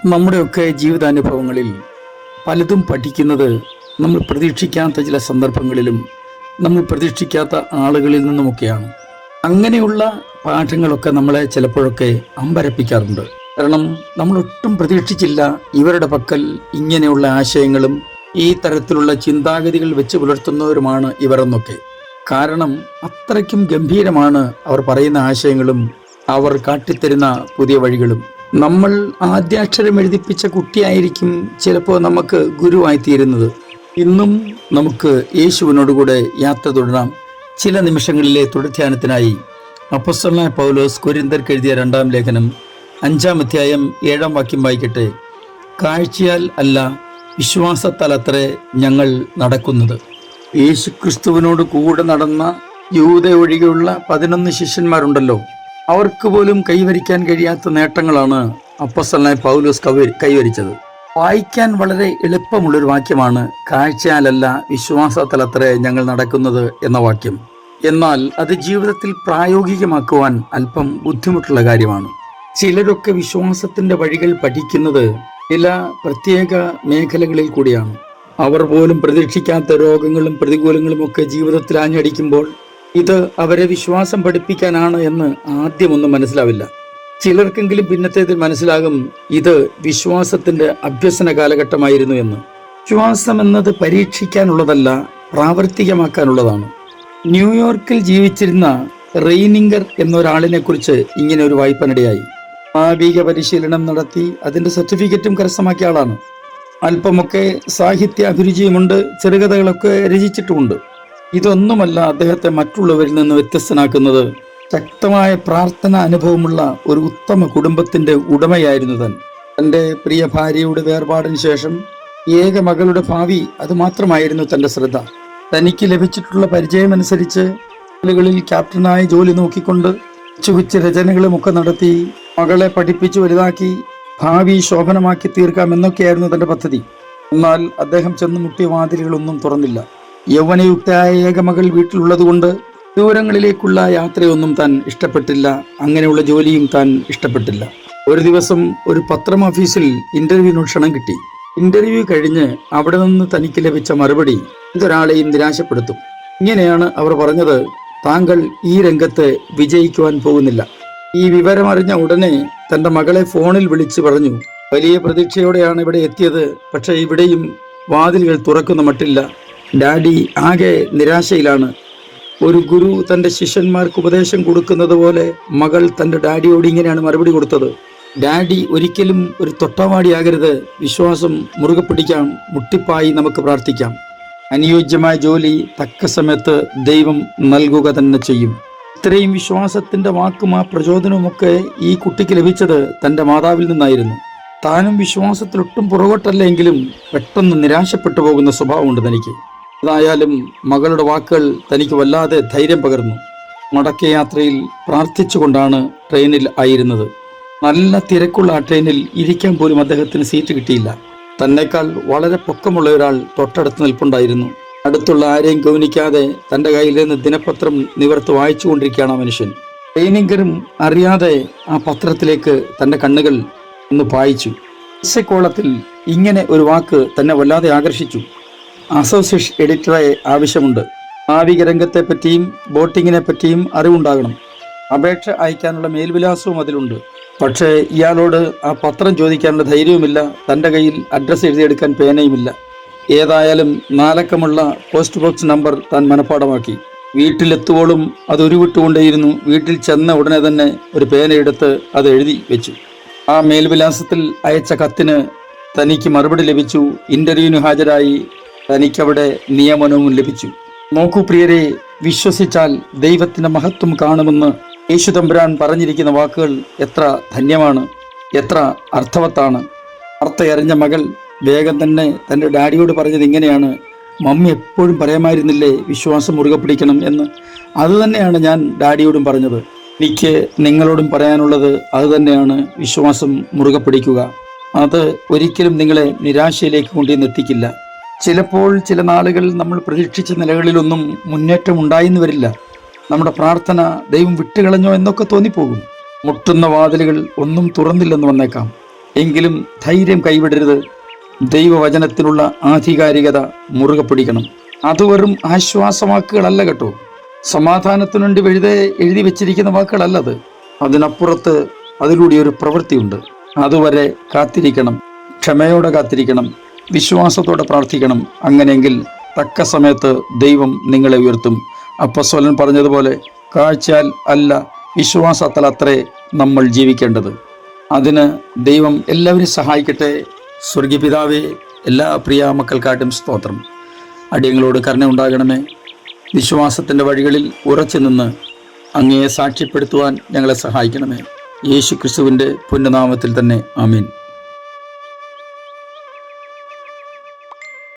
നമ്മുടെയൊക്കെ ജീവിതാനുഭവങ്ങളിൽ പലതും പഠിക്കുന്നത് നമ്മൾ പ്രതീക്ഷിക്കാത്ത ചില സന്ദർഭങ്ങളിലും നമ്മൾ പ്രതീക്ഷിക്കാത്ത ആളുകളിൽ നിന്നുമൊക്കെയാണ്. അങ്ങനെയുള്ള പാഠങ്ങളൊക്കെ നമ്മളെ ചിലപ്പോഴൊക്കെ അമ്പരപ്പിക്കാറുണ്ട്. കാരണം നമ്മൾ ഒട്ടും പ്രതീക്ഷിച്ചില്ല ഇവരുടെ പക്കൽ ഇങ്ങനെയുള്ള ആശയങ്ങളും ഈ തരത്തിലുള്ള ചിന്താഗതികൾ വെച്ച് പുലർത്തുന്നവരുമാണ് ഇവർ എന്നൊക്കെ. കാരണം അത്രയ്ക്കും ഗംഭീരമാണ് അവർ പറയുന്ന ആശയങ്ങളും അവർ കാട്ടിത്തരുന്ന പുതിയ വഴികളും. നമ്മൾ ആദ്യാക്ഷരം എഴുതിപ്പിച്ച കുട്ടിയായിരിക്കും ചിലപ്പോൾ നമുക്ക് ഗുരുവായി തീരുന്നത്. ഇന്നും നമുക്ക് യേശുവിനോടുകൂടെ യാത്ര തുടരാം. ചില നിമിഷങ്ങളിലെ തുടർധ്യാനത്തിനായി അപ്പോസ്തലനായ പൗലോസ് കൊരിന്ത്യർക്ക് എഴുതിയ 2-ാം ലേഖനം 5-ാം അധ്യായം 7-ാം വാക്യം വായിക്കട്ടെ. കാഴ്ചയാൽ അല്ല, വിശ്വാസത്താൽ അത്രേ ഞങ്ങൾ നടക്കുന്നത്. യേശുക്രിസ്തുവിനോട് കൂടെ നടന്ന യൂദ ഒഴികെയുള്ള 11 ശിഷ്യന്മാരുണ്ടല്ലോ, അവർക്ക് പോലും കൈവരിക്കാൻ കഴിയാത്ത നേട്ടങ്ങളാണ് അപ്പോസ്തലനായ പൗലോസ് കൈവരിച്ചത്. വായിക്കാൻ വളരെ എളുപ്പമുള്ളൊരു വാക്യമാണ് കാഴ്ചയാലല്ല വിശ്വാസത്താലത്രേ ഞങ്ങൾ നടക്കുന്നത് എന്ന വാക്യം. എന്നാൽ അത് ജീവിതത്തിൽ പ്രായോഗികമാക്കുവാൻ അല്പം ബുദ്ധിമുട്ടുള്ള കാര്യമാണ്. ചിലരൊക്കെ വിശ്വാസത്തിന്റെ വഴികൾ പഠിക്കുന്നത് ചില പ്രത്യേക മേഖലകളിൽ കൂടിയാണ്. അവർ പോലും പ്രതീക്ഷിക്കാത്ത രോഗങ്ങളും പ്രതികൂലങ്ങളും ഒക്കെ ജീവിതത്തിൽ ആഞ്ഞടിക്കുമ്പോൾ ഇത് അവരെ വിശ്വാസം പഠിപ്പിക്കാനാണ് എന്ന് ആദ്യമൊന്നും മനസ്സിലാവില്ല. ചിലർക്കെങ്കിലും പിന്നത്തേതിൽ മനസ്സിലാകും ഇത് വിശ്വാസത്തിന്റെ അഭ്യസന കാലഘട്ടമായിരുന്നു എന്ന്. വിശ്വാസം എന്നത് പരീക്ഷിക്കാനുള്ളതല്ല, പ്രാവർത്തികമാക്കാനുള്ളതാണ്. ന്യൂയോർക്കിൽ ജീവിച്ചിരുന്ന റെയ്നിംഗർ എന്നൊരാളിനെ കുറിച്ച് ഇങ്ങനെ ഒരു വായ്പനിടയായി. ഭാവിക പരിശീലനം നടത്തി അതിന്റെ സർട്ടിഫിക്കറ്റും കരസ്ഥമാക്കിയ ആളാണ്. അല്പമൊക്കെ സാഹിത്യ അഭിരുചിയുമുണ്ട്, ചെറുകഥകളൊക്കെ രചിച്ചിട്ടുമുണ്ട്. ഇതൊന്നുമല്ല അദ്ദേഹത്തെ മറ്റുള്ളവരിൽ നിന്ന് വ്യത്യസ്തനാക്കുന്നത്. ശക്തമായ പ്രാർത്ഥന അനുഭവമുള്ള ഒരു ഉത്തമ കുടുംബത്തിന്റെ ഉടമയായിരുന്നു താൻ. തൻ്റെ പ്രിയ ഭാര്യയുടെ വേർപാടിന് ശേഷം ഏക മകളുടെ ഭാവി അതുമാത്രമായിരുന്നു തൻ്റെ ശ്രദ്ധ. തനിക്ക് ലഭിച്ചിട്ടുള്ള പരിചയമനുസരിച്ച് കളിൽ ക്യാപ്റ്റനായി ജോലി നോക്കിക്കൊണ്ട് കൊച്ചു രചനകളുമൊക്കെ നടത്തി മകളെ പഠിപ്പിച്ചു വലുതാക്കി ഭാവി ശോഭനമാക്കി തീർക്കാമെന്നൊക്കെയായിരുന്നു തൻ്റെ പദ്ധതി. എന്നാൽ അദ്ദേഹം ചെന്ന് മുട്ടിയ വാതിലുകളൊന്നും തുറന്നില്ല. യൗവനയുക്തയായ ഏകമകൾ വീട്ടിലുള്ളതുകൊണ്ട് ദൂരങ്ങളിലേക്കുള്ള യാത്രയൊന്നും താൻ ഇഷ്ടപ്പെട്ടില്ല. അങ്ങനെയുള്ള ജോലിയും താൻ ഇഷ്ടപ്പെട്ടില്ല. ഒരു ദിവസം ഒരു പത്രം ഓഫീസിൽ ഇന്റർവ്യൂവിന് ക്ഷണം കിട്ടി. ഇന്റർവ്യൂ കഴിഞ്ഞ് അവിടെ നിന്ന് തനിക്ക് ലഭിച്ച മറുപടി എന്തൊരാളെയും നിരാശപ്പെടുത്തും. ഇങ്ങനെയാണ് അവർ പറഞ്ഞത്: താങ്കൾ ഈ രംഗത്ത് വിജയിക്കുവാൻ പോകുന്നില്ല. ഈ വിവരം അറിഞ്ഞ ഉടനെ തന്റെ മകളെ ഫോണിൽ വിളിച്ച് പറഞ്ഞു, വലിയ പ്രതീക്ഷയോടെയാണ് ഇവിടെ എത്തിയത്, പക്ഷെ ഇവിടെയും വാതിലുകൾ തുറക്കുന്ന മട്ടില്ല. ഡാഡി ആകെ നിരാശയിലാണ്. ഒരു ഗുരു തൻ്റെ ശിഷ്യന്മാർക്ക് ഉപദേശം കൊടുക്കുന്നത് പോലെ മകൾ തൻ്റെ ഡാഡിയോട് ഇങ്ങനെയാണ് മറുപടി കൊടുത്തത്: ഡാഡി ഒരിക്കലും ഒരു തൊട്ടാവാടിയാകരുത്. വിശ്വാസം മുറുകെ പിടിക്കാം, മുട്ടിപ്പായി നമുക്ക് പ്രാർത്ഥിക്കാം. അനുയോജ്യമായ ജോലി തക്ക സമയത്ത് ദൈവം നൽകുക തന്നെ ചെയ്യും. ഇത്രയും വിശ്വാസത്തിന്റെ വാക്കും ആ പ്രചോദനവുമൊക്കെ ഈ കുട്ടിക്ക് ലഭിച്ചത് തൻ്റെ മാതാവിൽ നിന്നായിരുന്നു. താനും വിശ്വാസത്തിലൊട്ടും പുറകോട്ടല്ലെങ്കിലും പെട്ടെന്ന് നിരാശപ്പെട്ടു പോകുന്ന സ്വഭാവമുണ്ട് തനിക്ക്. ഏതായാലും മകളുടെ വാക്കുകൾ തനിക്ക് വല്ലാതെ ധൈര്യം പകർന്നു. മടക്കയാത്രയിൽ പ്രാർത്ഥിച്ചുകൊണ്ടാണ് ട്രെയിനിൽ ആയിരുന്നത്. നല്ല തിരക്കുള്ള ആ ട്രെയിനിൽ ഇരിക്കാൻ പോലും അദ്ദേഹത്തിന് സീറ്റ് കിട്ടിയില്ല. തന്നെക്കാൾ വളരെ പൊക്കമുള്ള ഒരാൾ തൊട്ടടുത്ത് നിൽപ്പുണ്ടായിരുന്നു. അടുത്തുള്ള ആരെയും ഗൗനിക്കാതെ തൻ്റെ കയ്യിൽ നിന്ന് ദിനപത്രം നിവർത്ത് വായിച്ചു കൊണ്ടിരിക്കുകയാണ് ആ മനുഷ്യൻ. ട്രെയിനിങ്കരും അറിയാതെ ആ പത്രത്തിലേക്ക് തൻ്റെ കണ്ണുകൾ ഒന്ന് പായിച്ചു. കോളത്തിൽ ഇങ്ങനെ ഒരു വാക്ക് തന്നെ വല്ലാതെ ആകർഷിച്ചു: അസോസിയേഷൻ എഡിറ്ററെ ആവശ്യമുണ്ട്. നാവിക രംഗത്തെ പറ്റിയും ബോട്ടിങ്ങിനെ പറ്റിയും അറിവുണ്ടാകണം. അപേക്ഷ അയക്കാനുള്ള മേൽവിലാസവും അതിലുണ്ട്. പക്ഷേ ഇയാളോട് ആ പത്രം ചോദിക്കാനുള്ള ധൈര്യവുമില്ല. തൻ്റെ കയ്യിൽ അഡ്രസ്സ് എഴുതിയെടുക്കാൻ പേനയുമില്ല. ഏതായാലും 4 അക്കമുള്ള പോസ്റ്റ് ബോക്സ് നമ്പർ താൻ മനഃപ്പാടമാക്കി. വീട്ടിലെത്തുവോളും അത് ഉരുവിട്ടുകൊണ്ടേയിരുന്നു. വീട്ടിൽ ചെന്ന ഉടനെ തന്നെ ഒരു പേനയെടുത്ത് അത് എഴുതി വെച്ചു. ആ മേൽവിലാസത്തിൽ അയച്ച കത്തിന് തനിക്ക് മറുപടി ലഭിച്ചു. ഇന്റർവ്യൂവിന് ഹാജരായി. തനിക്കവിടെ നിയമനവും ലഭിച്ചു. നോക്കൂ പ്രിയരെ, വിശ്വസിച്ചാൽ ദൈവത്തിന്റെ മഹത്വം കാണുമെന്ന് യേശു തമ്പുരാൻ പറഞ്ഞിരിക്കുന്ന വാക്കുകൾ എത്ര ധന്യമാണ്, എത്ര അർത്ഥവത്താണ്. വാർത്തയറിഞ്ഞ മകൾ വേഗം തന്നെ തൻ്റെ ഡാഡിയോട് പറഞ്ഞത് ഇങ്ങനെയാണ്: മമ്മി എപ്പോഴും പറയാമായിരുന്നില്ലേ വിശ്വാസം മുറുകെ പിടിക്കണം എന്ന്? അതുതന്നെയാണ് ഞാൻ ഡാഡിയോടും പറഞ്ഞത്. എനിക്ക് നിങ്ങളോടും പറയാനുള്ളത് അതുതന്നെയാണ്, വിശ്വാസം മുറുകെ പിടിക്കുക. അത് ഒരിക്കലും നിങ്ങളെ നിരാശയിലേക്ക് കൊണ്ടുവന്നെത്തിക്കില്ല. ചിലപ്പോൾ ചില നാളുകൾ നമ്മൾ പ്രതീക്ഷിച്ച നിലകളിലൊന്നും മുന്നേറ്റം ഉണ്ടായെന്ന് വരില്ല. നമ്മുടെ പ്രാർത്ഥന ദൈവം വിട്ടുകളഞ്ഞോ എന്നൊക്കെ തോന്നിപ്പോകും. മുട്ടുന്ന വാതിലുകൾ ഒന്നും തുറന്നില്ലെന്ന് വന്നേക്കാം. എങ്കിലും ധൈര്യം കൈവിടരുത്. ദൈവവചനത്തിനുള്ള ആധികാരികത മുറുകെ പിടിക്കണം. അത് വെറും ആശ്വാസവാക്കുകളല്ല കേട്ടോ, സമാധാനത്തിനു വേണ്ടി എഴുതി വെച്ചിരിക്കുന്ന വാക്കുകളല്ലത്. അതിനപ്പുറത്ത് അതിലൂടെ ഒരു പ്രവൃത്തിയുണ്ട്. അതുവരെ കാത്തിരിക്കണം, ക്ഷമയോടെ കാത്തിരിക്കണം, വിശ്വാസത്തോടെ പ്രാർത്ഥിക്കണം. അങ്ങനെയെങ്കിൽ തക്ക സമയത്ത് ദൈവം നിങ്ങളെ ഉയർത്തും. അപ്പോസ്തലൻ പറഞ്ഞതുപോലെ കാഴ്ചയാൽ അല്ല വിശ്വാസത്താൽ അത്രേ നമ്മൾ ജീവിക്കേണ്ടത്. അതിന് ദൈവം എല്ലാവരെയും സഹായിക്കട്ടെ. സ്വർഗീയ പിതാവേ, എല്ലാ പ്രിയ മക്കൾക്കാട്ടും സ്തോത്രം. അടിയങ്ങളോട് കരുണ ഉണ്ടാകണമേ. വിശ്വാസത്തിൻ്റെ വഴികളിൽ ഉറച്ചു നിന്ന് അങ്ങയെ സാക്ഷ്യപ്പെടുത്തുവാൻ ഞങ്ങളെ സഹായിക്കണമേ. യേശു ക്രിസ്തുവിൻ്റെ പുണ്യനാമത്തിൽ തന്നെ ആമീൻ.